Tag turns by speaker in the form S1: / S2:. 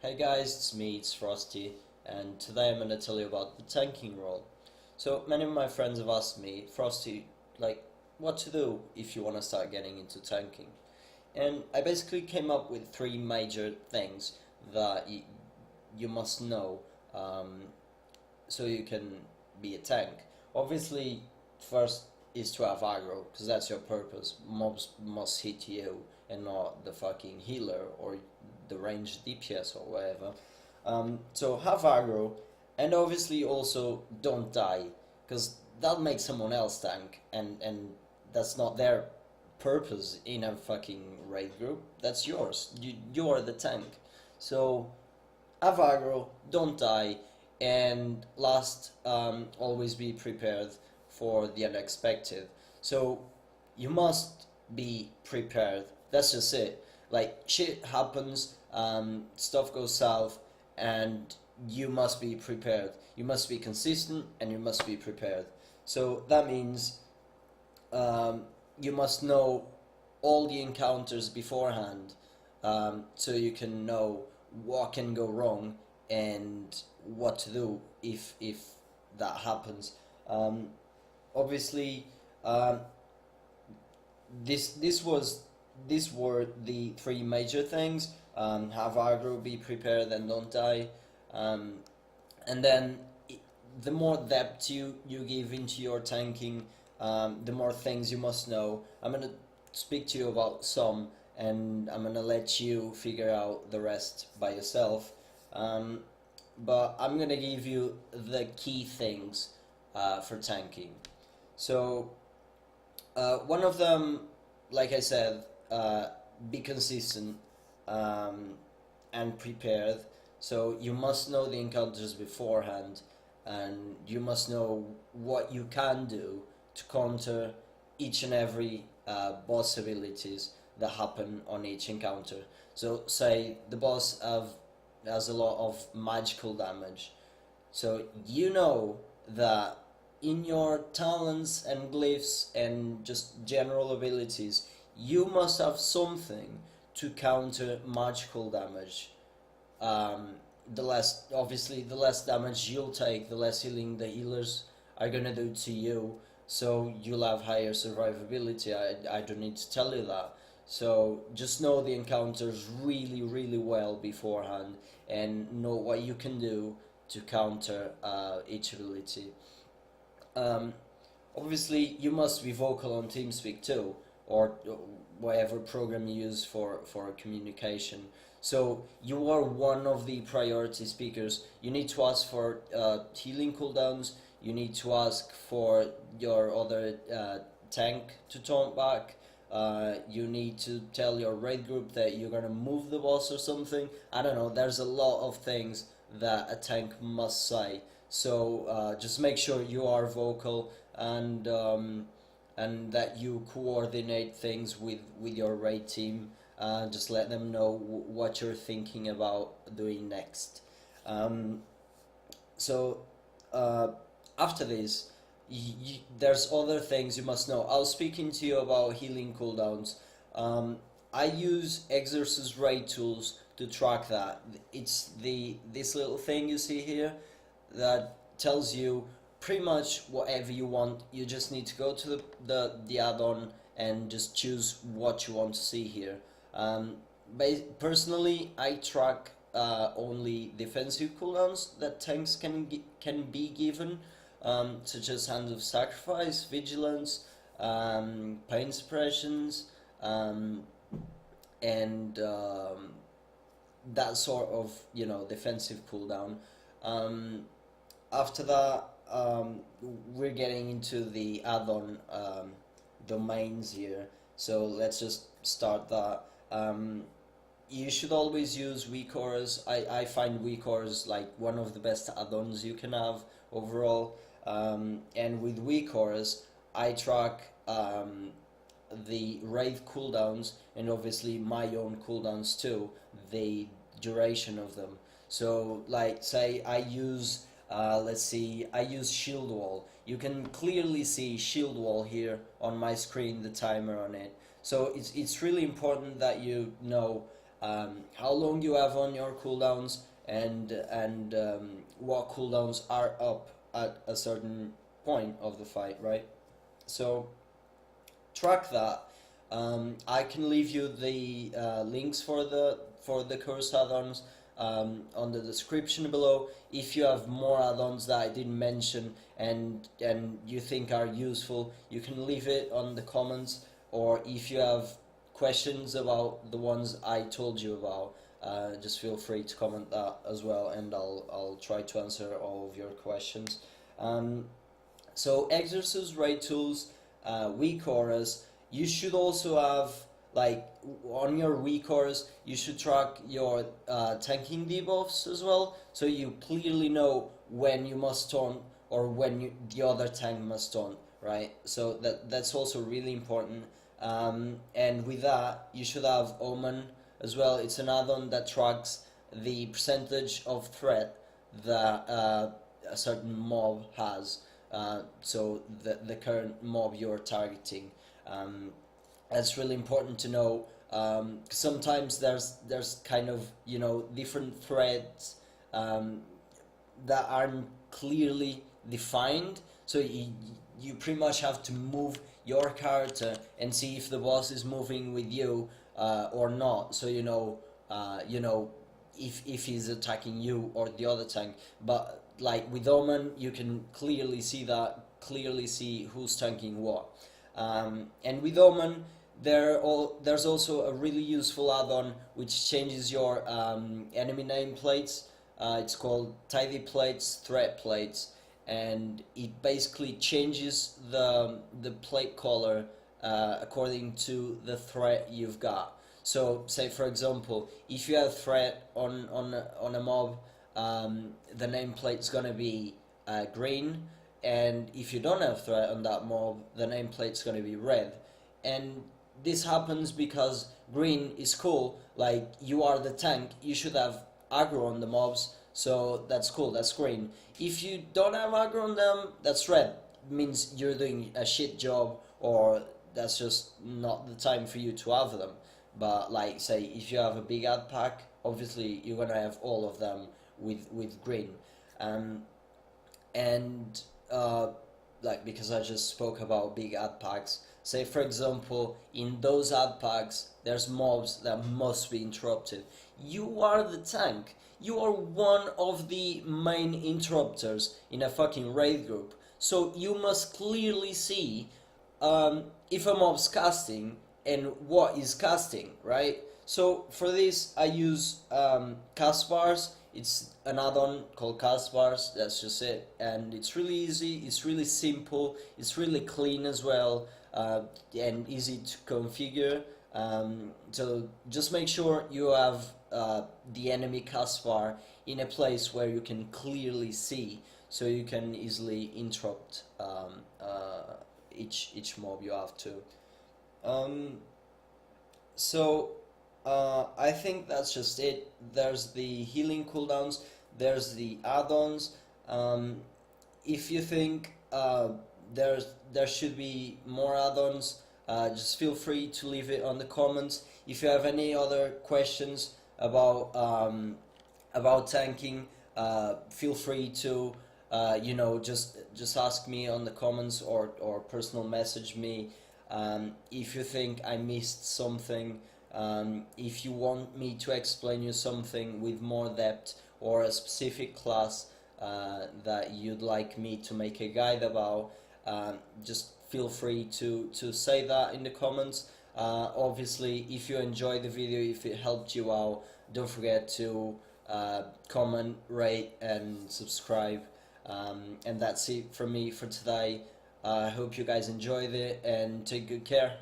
S1: Hey guys, it's me, it's Frzt, and today I'm gonna tell you about the tanking role. So many of my friends have asked me, Frosty, like, what to do if you wanna start getting into tanking. And I basically came up with three major things that you must know um, so you can be a tank. Obviously, first is to have aggro, because that's your purpose. Mobs must hit you and not the fucking healer or the ranged DPS or whatever. So have aggro, and obviously also don't die, because that makes someone else tank, and that's not their purpose in a fucking raid group. That's yours. You are the tank. So have aggro, don't die, and last, always be prepared for the unexpected. So you must be prepared. That's just it. Like, shit happens, stuff goes south, and you must be prepared. You must be consistent, and you must be prepared. So that means you must know all the encounters beforehand, so you can know what can go wrong and what to do if that happens. Obviously, um, these were the three major things. Have aggro, be prepared, and don't die. Um, and then the more depth you give into your tanking, the more things you must know. I'm gonna speak to you about some, and I'm gonna let you figure out the rest by yourself. Um, but I'm gonna give you the key things for tanking. So one of them, like I said, be consistent and prepared. So you must know the encounters beforehand, and you must know what you can do to counter each and every boss abilities that happen on each encounter. So say the boss has a lot of magical damage. So you know that in your talents and glyphs and just general abilities, you must have something to counter magical damage. The less, obviously, the less damage you'll take, the less healing the healers are gonna do to you. So you'll have higher survivability. I don't need to tell you that. So just know the encounters really, really well beforehand, and know what you can do to counter each ability. Um, Obviously, you must be vocal on TeamSpeak too, or whatever program you use for communication. So you are one of the priority speakers. You need to ask for healing cooldowns. You need to ask for your other tank to taunt back. You need to tell your raid group that you're gonna move the boss or something. I don't know. There's a lot of things that a tank must say. So just make sure you are vocal, and that you coordinate things with your raid team. Just let them know what you're thinking about doing next. Um, so after this, there's other things you must know. I was speaking to you about healing cooldowns. Um, I use Exorcist raid tools to track that. It's this little thing you see here that tells you pretty much whatever you want. You just need to go to the add-on and just choose what you want to see here. Personally, I track only defensive cooldowns that tanks can be given, such as Hands of Sacrifice, Vigilance, Pain Suppressions, and that sort of defensive cooldown. After that, we're getting into the add-on domains here. So let's just start that. You should always use weak auras. I find weak auras like one of the best add-ons you can have overall. And with weak auras, I track the raid cooldowns, and obviously my own cooldowns too, the duration of them. So like say I use let's see, I use shield wall. You can clearly see shield wall here on my screen, the timer on it. So it's really important that you know how long you have on your cooldowns, and what cooldowns are up at a certain point of the fight, right? So track that. I can leave you the links for the course add-ons on the description below. If you have more add-ons that I didn't mention and you think are useful, you can leave it on the comments, or if you have questions about the ones I told you about, just feel free to comment that as well, and I'll try to answer all of your questions. So exercise, raid tools, weak auras. You should also have, like, on your weak auras, you should track your tanking debuffs as well, so you clearly know when you must taunt or when the other tank must taunt, right? So that's also really important. And with that, you should have Omen as well. It's an add-on that tracks the percentage of threat that a certain mob has. So the current mob you're targeting. That's really important to know. Sometimes there's kind of, you know, different threats that aren't clearly defined. So you pretty much have to move your character and see if the boss is moving with you or not. So you know if he's attacking you or the other tank. But like with Omen, you can clearly see who's tanking what. And with Omen, there's also a really useful add-on which changes your enemy nameplates. It's called Tidy Plates, Threat Plates, and it basically changes the plate color according to the threat you've got. So say for example, if you have threat on a mob, the nameplate's gonna be green, and if you don't have threat on that mob, the nameplate's gonna be red. And this happens because green is cool, like you are the tank, you should have aggro on the mobs, so that's cool, that's green. If you don't have aggro on them, that's red, it means you're doing a shit job, or that's just not the time for you to have them. But like say if you have a big ad pack, obviously you're gonna have all of them with green. And like, because I just spoke about big ad packs, say for example in those ad packs there's mobs that must be interrupted. You are the tank, you are one of the main interrupters in a fucking raid group, so you must clearly see if a mob's casting and what is casting, right? So for this I use cast bars. It's an add-on called cast bars, that's just it, and it's really easy, it's really simple, it's really clean as well, and easy to configure. So just make sure you have the enemy cast bar in a place where you can clearly see, so you can easily interrupt each mob you have to. I think that's just it. There's the healing cooldowns, there's the add-ons. If you think there should be more add-ons, just feel free to leave it on the comments. If you have any other questions about tanking, feel free to just ask me on the comments, or personal message me. If you think I missed something, if you want me to explain you something with more depth, or a specific class that you'd like me to make a guide about, just feel free to say that in the comments. Obviously, if you enjoyed the video, if it helped you out, don't forget to comment, rate and subscribe. And that's it from me for today. I hope you guys enjoyed it, and take good care.